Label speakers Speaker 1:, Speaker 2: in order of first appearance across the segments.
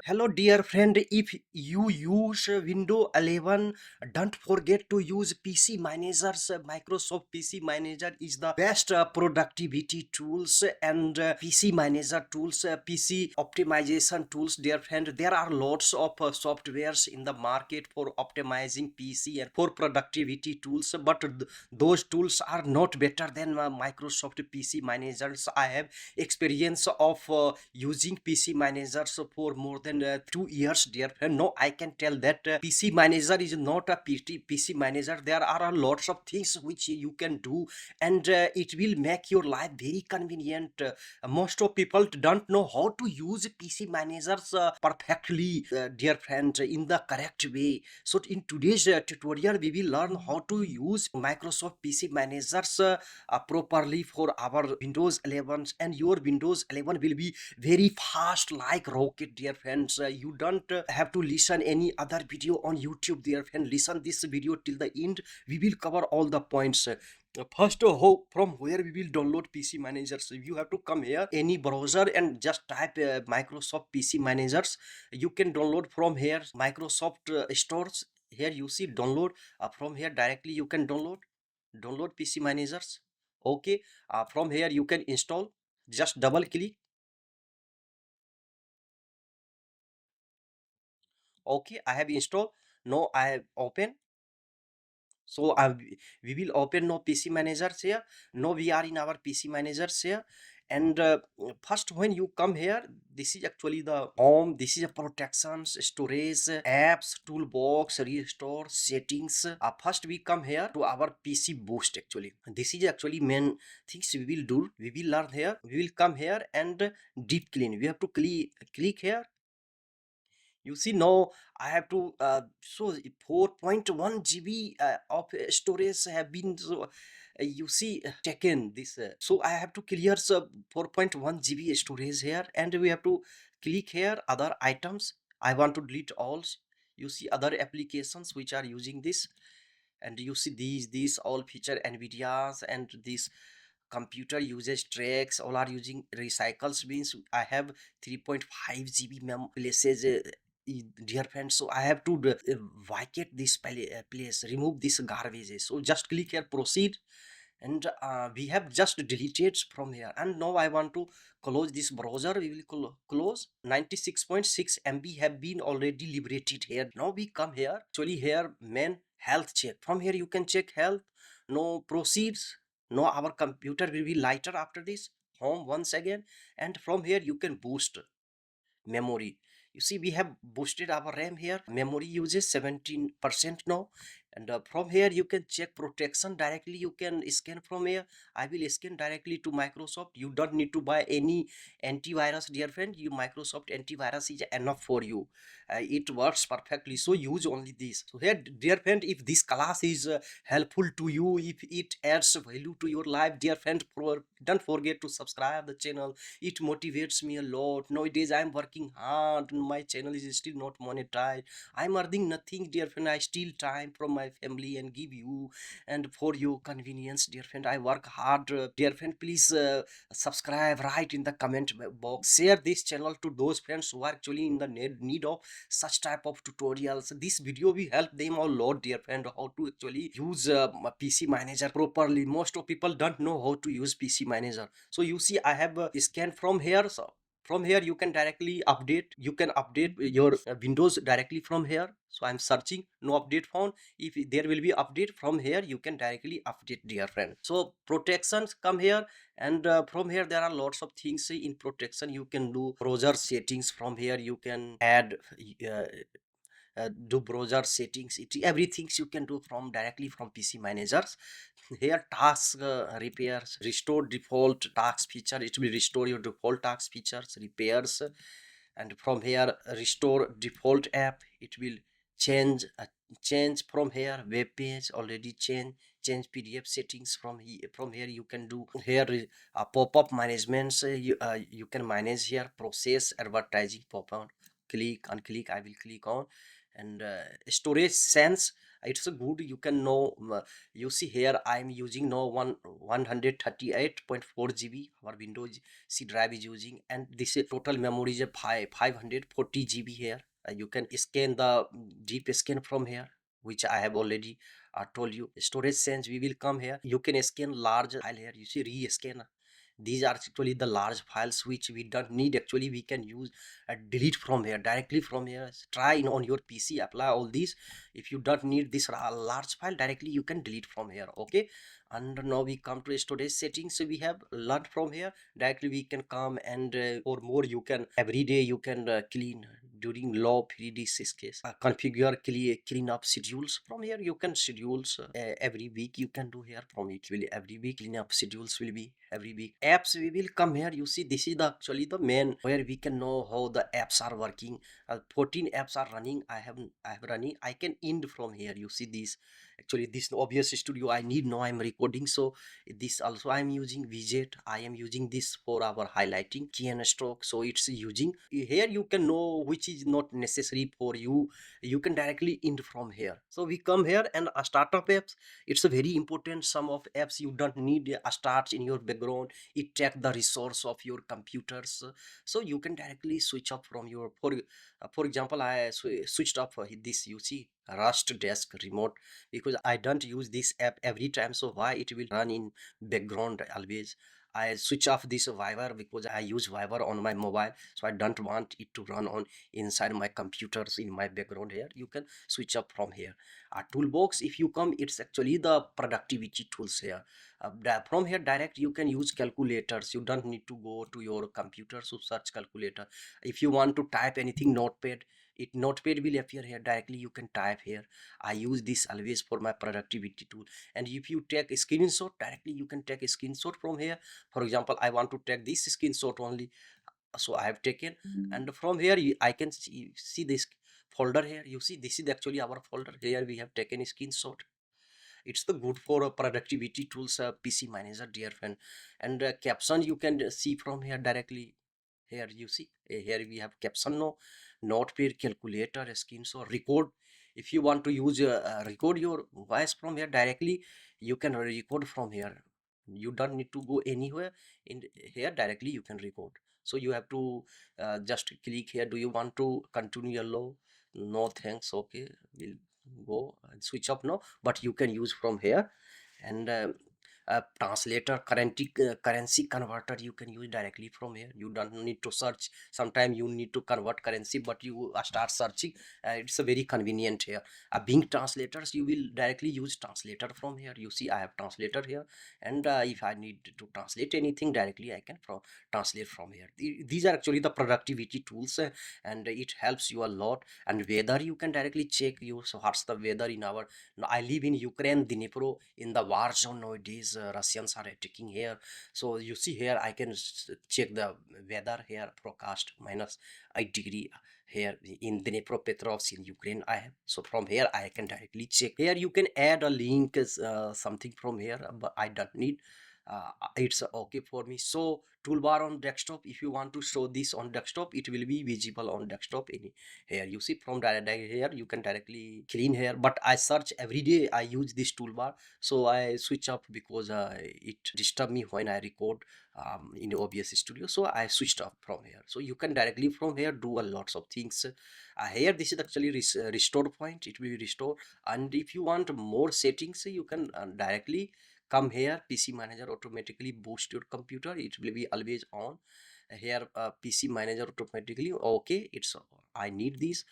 Speaker 1: Hello dear friend, if you use Windows 11, don't forget to use PC Manager's Microsoft PC Manager is the best productivity tools and PC Manager tools, PC optimization tools. Dear friend, there are lots of softwares in the market for optimizing PC and for productivity tools, but those tools are not better than Microsoft PC Managers. I have experience of using PC managers for more than 2 years, dear friend. No, I can tell that PC manager is not a PC manager. There are lots of things which you can do, and it will make your life very convenient. Most of people don't know how to use PC managers perfectly, dear friend, in the correct way. So in today's tutorial we will learn how to use Microsoft PC managers properly for our Windows 11, and your Windows 11 will be very fast like rocket, dear friends. You don't have to listen any other video on YouTube, dear friend. Listen this video till the end. We will cover all the points. First, from where we will download PC managers. You have to come here any browser and just type Microsoft PC managers. You can download from here Microsoft stores. Here you see download. From here directly you can download PC managers. Okay, from here you can install. Just double click. Okay, I have installed. Now I have open. So we will open now PC managers here. Now we are in our PC managers here, and first when you come here, this is actually the home. This is a protections, storage, apps, toolbox, restore, settings. First we come here to our PC boost. Actually this is actually main things we will do. We will learn here. We will come here and deep clean. We have to click here. You see now I have to so 4.1 GB of storage have been, so you see taken this, so I have to clear 4.1 GB storage here, and we have to click here other items. I want to delete all. You see other applications which are using this, and you see these all feature Nvidia's, and these computer usage tracks all are using recycles. Means I have 3.5 GB places, dear friends. So I have to vacate this place, remove this garbage. So just click here proceed, and we have just deleted from here, and now I want to close this browser. We will close. 96.6 MB have been already liberated here. Now we come here, actually here main health check. From here you can check health. No proceeds. No, our computer will be lighter after this. Home once again, and from here you can boost memory. You see we have boosted our RAM here. Memory uses 17% now, and from here you can check protection directly. You can scan from here. I will scan directly to Microsoft. You don't need to buy any antivirus, dear friend. You Microsoft antivirus is enough for you. It works perfectly, so use only this. So here, dear friend, if this class is helpful to you, if it adds value to your life, dear friend, don't forget to subscribe the channel. It motivates me a lot. Nowadays I'm working hard, my channel is still not monetized. I'm earning nothing, dear friend. I steal time from my family and give you, and for your convenience, dear friend, I work hard. Dear friend, please subscribe, write in the comment box, share this channel to those friends who are actually in the need of such type of tutorials. This video will help them a lot, dear friend, how to actually use PC manager properly. Most of people don't know how to use PC manager. So you see I have scanned from here. So from here you can directly update. You can update your Windows directly from here. So I'm searching, no update found. If there will be update, from here you can directly update, dear friend. So protections come here, and from here there are lots of things in protection. You can do browser settings. From here you can add uh, do browser settings. Everything you can do from directly from PC managers. Here task repairs, restore default task feature. It will restore your default task features, repairs. And from here restore default app. It will change change from here web page already change PDF settings. From here you can do here pop-up management. You can manage here process advertising pop-up. Click, unclick. I will click on. And storage sense. It's a good, you can know. You see here I'm using now 138.4 GB our Windows C drive is using, and this total memory is a 540 GB here. You can scan the deep scan from here, which I have already told you. Storage sense, we will come here, you can scan large file here, you see re-scan. These are actually the large files which we don't need, actually we can use delete from here, directly from here. Try on your PC, apply all these. If you don't need this large file, directly you can delete from here. Okay, and now we come to storage settings. So we have learned from here, directly we can come and or more, you can every day you can clean during low PDC case, configure clean up schedules. From here you can schedules every week you can do here. From it will every week clean up schedules will be every week. Apps, we will come here, you see this is the actually the main where we can know how the apps are working. 14 apps are running, I have running, I can end from here. You see this, actually this OBS studio I need, now I'm recording. So this also I'm using widget, I am using this for our highlighting key and stroke. So it's using here, you can know which is not necessary for you, you can directly end from here. So we come here and a startup apps, it's a very important. Some of apps you don't need a start in your background, it take the resource of your computers. So you can directly switch up from your for example I switched up this, you see Rust desk remote, because I don't use this app every time, so why it will run in background always. I switch off this Viber because I use Viber on my mobile, so I don't want it to run on inside my computers in my background. Here you can switch up from here. A toolbox, if you come, it's actually the productivity tools here. From here direct you can use calculators, you don't need to go to your computer to search calculator. If you want to type anything, notepad, it notepad will appear here, directly you can type here. I use this always for my productivity tool. And if you take a screenshot, directly you can take a screenshot from here. For example, I want to take this screenshot only, so I have taken. And from here I can see this folder here, you see this is actually our folder. Here we have taken a screenshot. It's the good for productivity tools, PC manager, dear friend. And caption you can see from here directly. Here you see, here we have caption, no notepad, calculator, screenshot, record. If you want to use record your voice from here, directly you can record from here. You don't need to go anywhere, in here directly you can record. So you have to just click here, do you want to continue yellow, no thanks, okay, we'll go and switch up now, but you can use from here. And translator, currency converter, you can use directly from here. You don't need to search, sometimes you need to convert currency, but you start searching. It's a very convenient here. Being translators, you will directly use translator from here. You see I have translator here, and if I need to translate anything directly, I can translate from here. These are actually the productivity tools, and it helps you a lot. And weather, you can directly check you, so what's the weather in our, I live in Ukraine, Dnipro, in the war zone nowadays. Russians are attacking here. So you see here, I can check the weather here, forecast -8 degree here in Dnipropetrovsk in Ukraine. I have, so from here I can directly check. Here you can add a link, something from here, but I don't need. It's okay for me. So toolbar on desktop, if you want to show this on desktop, it will be visible on desktop. In here you see from here you can directly clean here, but I search every day, I use this toolbar, so I switch up because it disturb me when I record in OBS studio. So I switched up from here, so you can directly from here do a lots of things. Here this is actually restore point, it will be restore. And if you want more settings, you can directly come here, PC manager automatically boost your computer, it will be always on. Here PC manager automatically, okay, it's I need this.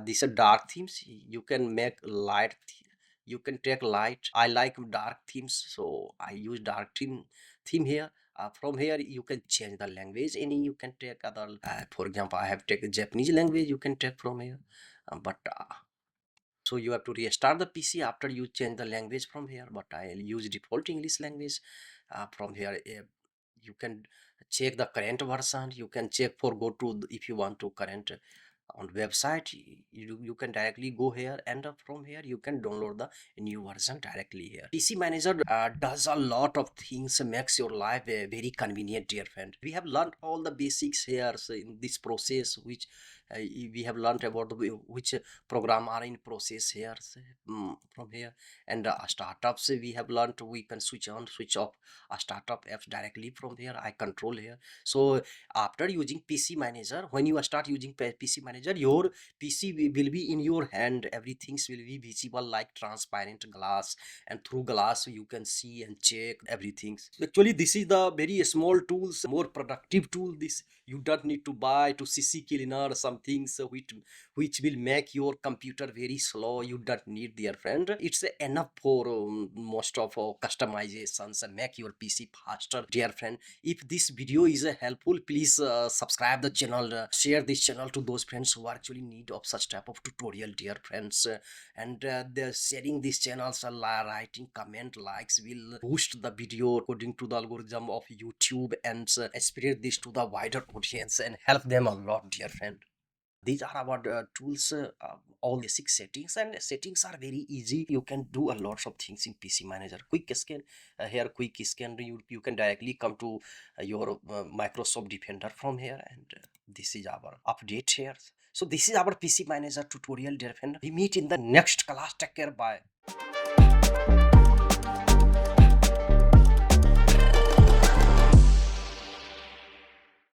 Speaker 1: These are dark themes, you can make light you can take light. I like dark themes, so I use dark theme here. From here you can change the language, and you can take other, for example I have taken Japanese language, you can take from here. But so you have to restart the PC after you change the language from here, but I'll use default English language. From here you can check the current version, you can check for go to if you want to current on website. You can directly go here, and from here you can download the new version directly here. PC Manager does a lot of things, makes your life very convenient, dear friend. We have learned all the basics here, so in this process, which we have learned about which program are in process here, so, from here. And startups, we have learned we can switch on, switch off a startup apps directly from here. I control here. So after using PC Manager, when you start using PC Manager, your PC will be in your hand. Everything will be visible like transparent glass, and through glass you can see and check everything. Actually, this is the very small tools, more productive tool. This you don't need to buy to CC cleaner some things which will make your computer very slow. You don't need, dear friend. It's enough for most of customizations and make your PC faster, dear friend. If this video is helpful, please subscribe the channel, share this channel to those friends who are actually in need of such type of tutorial, dear friends. And the sharing these channels, writing comment, likes will boost the video according to the algorithm of YouTube, and spread this to the wider audience and help them a lot, dear friend. These are our tools, all basic settings, and settings are very easy. You can do a lot of things in PC Manager. Quick scan, here quick scan, you can directly come to your Microsoft Defender from here, and this is our update here. So this is our PC Manager tutorial, dear friend. We meet in the next class. Take care, bye.